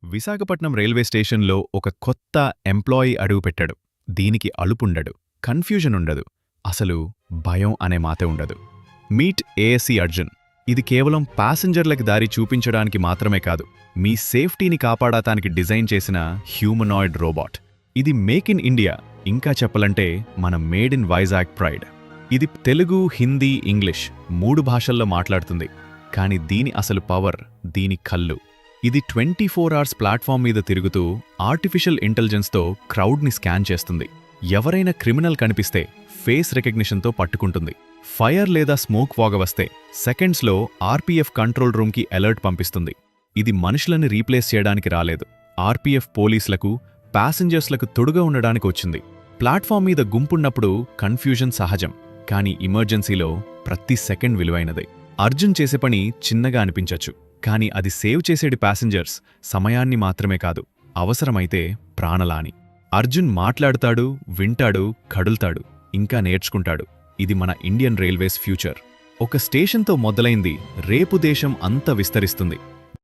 Visakhapatnam railway స్టేషన్లో ఒక కొత్త ఎంప్లాయీ అడుగుపెట్టాడు. దీనికి అలుపుండడు, కన్ఫ్యూజన్ ఉండదు, అసలు భయం అనే మాటే ఉండదు. Meet ASC Arjun. ఇది కేవలం ప్యాసింజర్లకి దారి చూపించడానికి మాత్రమే కాదు, మీ సేఫ్టీని కాపాడటానికి డిజైన్ చేసిన హ్యూమనాయిడ్ రోబోట్. ఇది మేక్ ఇన్ ఇండియా, ఇంకా చెప్పాలంటే మన మేడ్ ఇన్ వైజాగ్ ప్రైడ్. ఇది తెలుగు, హిందీ, ఇంగ్లీష్ 3 భాషల్లో మాట్లాడుతుంది. కానీ దీని అసలు పవర్, దీని కళ్ళు. ఇది 24 అవర్స్ ప్లాట్ఫామ్ మీద తిరుగుతూ ఆర్టిఫిషియల్ ఇంటెలిజెన్స్తో క్రౌడ్ని స్కాన్ చేస్తుంది. ఎవరైనా క్రిమినల్ కనిపిస్తే ఫేస్ రికగ్నిషన్తో పట్టుకుంటుంది. ఫైర్ లేదా స్మోక్ వాగ వస్తే సెకండ్స్లో ఆర్పీఎఫ్ కంట్రోల్ రూమ్కి అలర్ట్ పంపిస్తుంది. ఇది మనుషులని రీప్లేస్ చేయడానికి రాలేదు, ఆర్పీఎఫ్ పోలీసులకు, ప్యాసింజర్స్లకు తొడుగా ఉండడానికి వచ్చింది. ప్లాట్ఫామ్ మీద గుంపున్నప్పుడు కన్ఫ్యూజన్ సహజం, కానీ ఎమర్జెన్సీలో ప్రతి సెకండ్ విలువైనదే. అర్జున్ చేసే పని చిన్నగా అనిపించచ్చు, కానీ అది సేవ్ చేసేది ప్యాసింజర్స్ సమయాన్ని మాత్రమే కాదు, అవసరమైతే ప్రాణలాని. అర్జున్ మాట్లాడుతాడు, వింటాడు, కడుల్తాడు, ఇంకా నేర్చుకుంటాడు. ఇది మన ఇండియన్ రైల్వేస్ ఫ్యూచర్. ఒక స్టేషన్తో మొదలైంది, రేపు దేశం అంత విస్తరిస్తుంది.